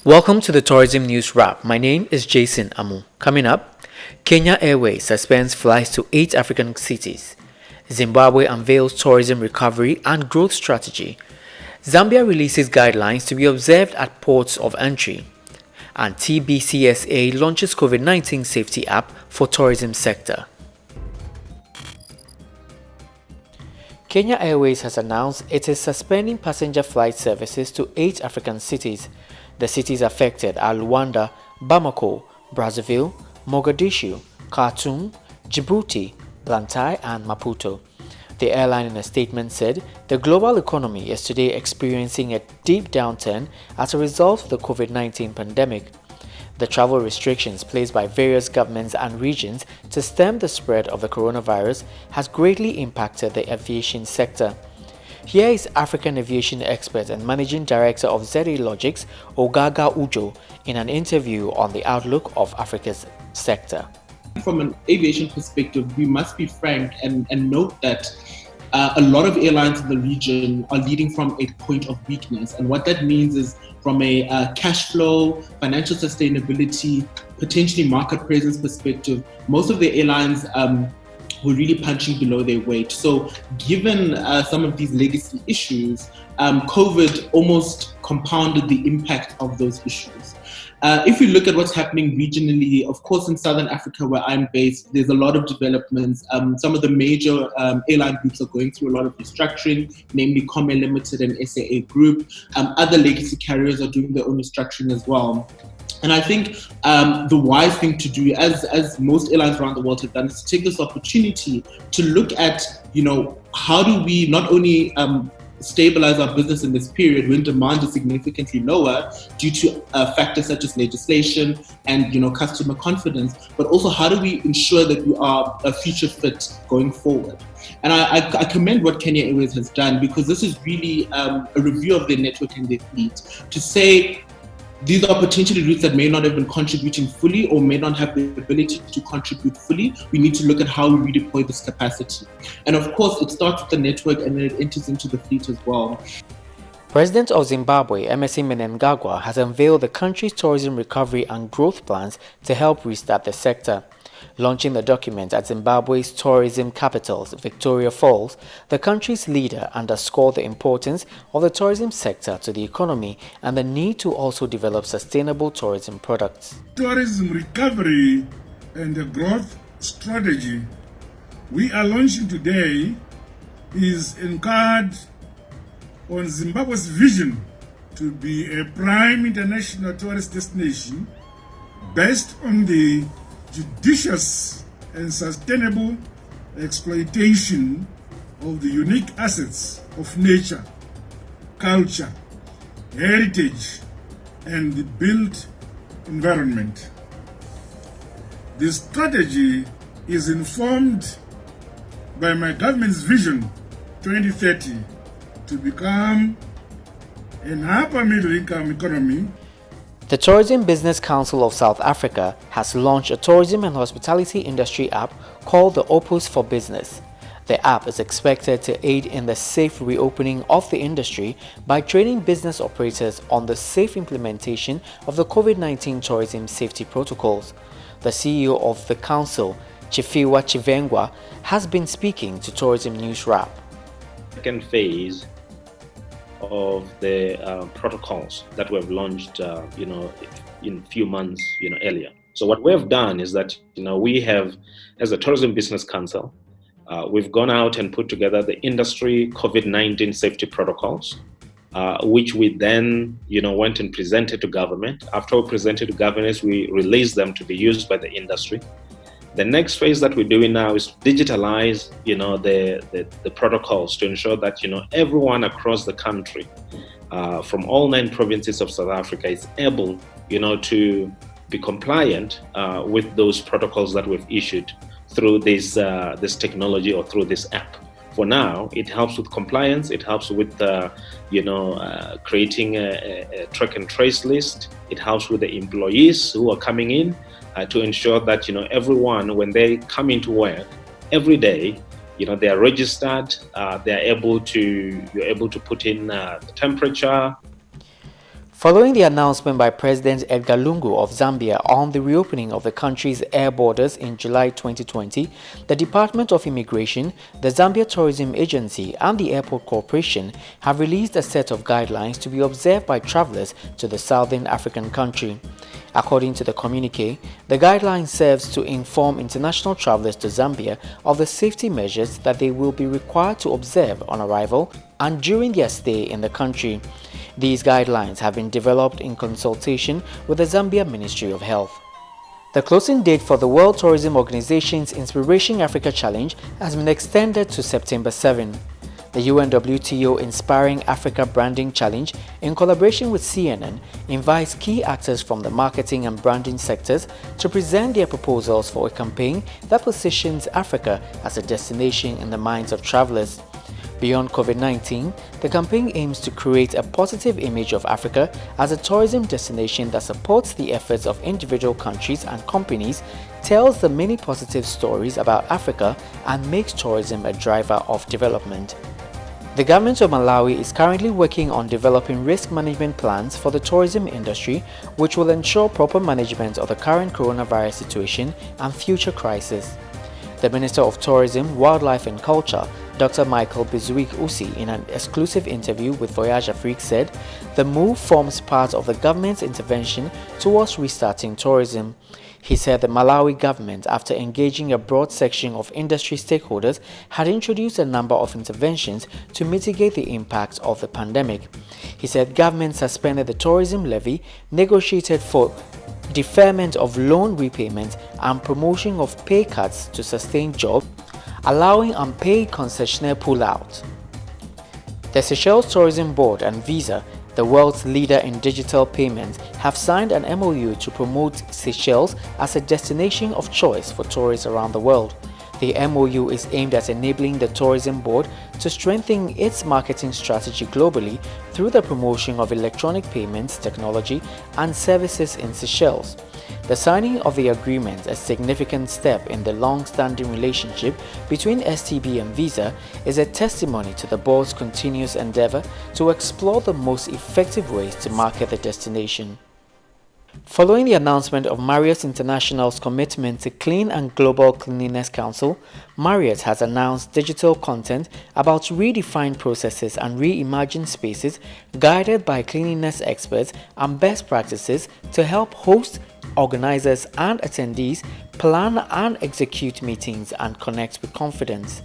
Welcome to the Tourism News Wrap. My name is Jason Amu. Coming up, Kenya Airways suspends flights to 8 African cities. Zimbabwe unveils tourism recovery and growth strategy. Zambia releases guidelines to be observed at ports of entry. And TBCSA launches COVID-19 safety app for tourism sector. Kenya Airways has announced it is suspending passenger flight services to 8 African cities. The cities affected are Luanda, Bamako, Brazzaville, Mogadishu, Khartoum, Djibouti, Blantyre and Maputo. The airline in a statement said the global economy is today experiencing a deep downturn as a result of the COVID-19 pandemic. The travel restrictions placed by various governments and regions to stem the spread of the coronavirus has greatly impacted the aviation sector. Here is African aviation expert and managing director of ZA Logics, Ogaga Ujo, in an interview on the outlook of Africa's sector. From an aviation perspective, we must be frank and note that a lot of airlines in the region are leading from a point of weakness. And what that means is from a cash flow, financial sustainability, potentially market presence perspective, most of the airlines were really punching below their weight. So given some of these legacy issues, COVID almost compounded the impact of those issues. If we look at what's happening regionally, of course, in Southern Africa, where I'm based, there's a lot of developments. Some of the major airline groups are going through a lot of restructuring, namely Come Limited and SAA Group. Other legacy carriers are doing their own restructuring as well. And I think the wise thing to do, as most airlines around the world have done, is to take this opportunity to look at, how do we not only stabilize our business in this period when demand is significantly lower due to factors such as legislation and customer confidence, but also how do we ensure that we are future fit going forward. And I commend what Kenya Airways has done, because this is really a review of their network and their fleet to say, these are potentially routes that may not have been contributing fully or may not have the ability to contribute fully. We need to look at how we redeploy this capacity. And of course, it starts with the network and then it enters into the fleet as well. President of Zimbabwe, Emmerson Mnangagwa, has unveiled the country's tourism recovery and growth plans to help restart the sector. Launching the document at Zimbabwe's tourism capital, Victoria Falls, the country's leader underscored the importance of the tourism sector to the economy and the need to also develop sustainable tourism products. Tourism recovery and the growth strategy we are launching today is anchored on Zimbabwe's vision to be a prime international tourist destination based on the judicious and sustainable exploitation of the unique assets of nature, culture, heritage, and the built environment. The strategy is informed by my government's vision 2030 to become an upper middle income economy. The Tourism Business Council of South Africa has launched a tourism and hospitality industry app called the Opus for Business. The app is expected to aid in the safe reopening of the industry by training business operators on the safe implementation of the COVID-19 tourism safety protocols. The CEO of the council, Chifiwa Chivengwa, has been speaking to Tourism News Wrap. Second phase of the protocols that we have launched, in a few months, earlier. So what we have done is that, we have, as a Tourism Business Council, we've gone out and put together the industry COVID-19 safety protocols, which we then, went and presented to government. After we presented to governments, we released them to be used by the industry. The next phase that we're doing now is digitalize, the protocols to ensure that, everyone across the country, from all 9 provinces of South Africa, is able, to be compliant with those protocols that we've issued through this technology or through this app. For now, it helps with compliance. It helps with, creating a track and trace list. It helps with the employees who are coming in. To ensure that everyone, when they come into work every day, they are registered. You're able to put in the temperature. Following the announcement by President Edgar Lungu of Zambia on the reopening of the country's air borders in July 2020, the Department of Immigration, the Zambia Tourism Agency and the Airport Corporation have released a set of guidelines to be observed by travelers to the Southern African country. According to the communique, the guideline serves to inform international travelers to Zambia of the safety measures that they will be required to observe on arrival and during their stay in the country. These guidelines have been developed in consultation with the Zambia Ministry of Health. The closing date for the World Tourism Organization's Inspiring Africa Challenge has been extended to September 7. The UNWTO Inspiring Africa Branding Challenge, in collaboration with CNN, invites key actors from the marketing and branding sectors to present their proposals for a campaign that positions Africa as a destination in the minds of travelers. Beyond COVID-19, the campaign aims to create a positive image of Africa as a tourism destination that supports the efforts of individual countries and companies, tells the many positive stories about Africa, and makes tourism a driver of development. The government of Malawi is currently working on developing risk management plans for the tourism industry, which will ensure proper management of the current coronavirus situation and future crises. The Minister of Tourism, Wildlife and Culture, Dr. Michael Bizuik Usi, in an exclusive interview with Voyage Afrique, said the move forms part of the government's intervention towards restarting tourism. He said the Malawi government, after engaging a broad section of industry stakeholders, had introduced a number of interventions to mitigate the impact of the pandemic. He said government suspended the tourism levy, negotiated for deferment of loan repayment and promotion of pay cuts to sustain jobs, allowing unpaid concessionaire pull-out. The Seychelles Tourism Board and Visa, the world's leader in digital payments, have signed an MOU to promote Seychelles as a destination of choice for tourists around the world. The MOU is aimed at enabling the Tourism Board to strengthen its marketing strategy globally through the promotion of electronic payments, technology, and services in Seychelles. The signing of the agreement, a significant step in the long-standing relationship between STB and Visa, is a testimony to the board's continuous endeavor to explore the most effective ways to market the destination. Following the announcement of Marriott International's commitment to Clean and Global Cleanliness Council, Marriott has announced digital content about redefined processes and reimagined spaces guided by cleanliness experts and best practices to help hosts, organizers and attendees plan and execute meetings and connect with confidence.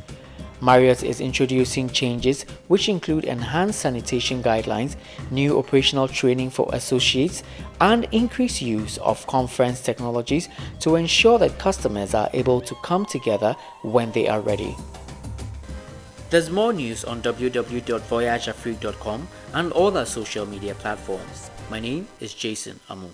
Marriott is introducing changes which include enhanced sanitation guidelines, new operational training for associates, and increased use of conference technologies to ensure that customers are able to come together when they are ready. There's more news on www.voyageafrique.com and all our social media platforms. My name is Jason Amu.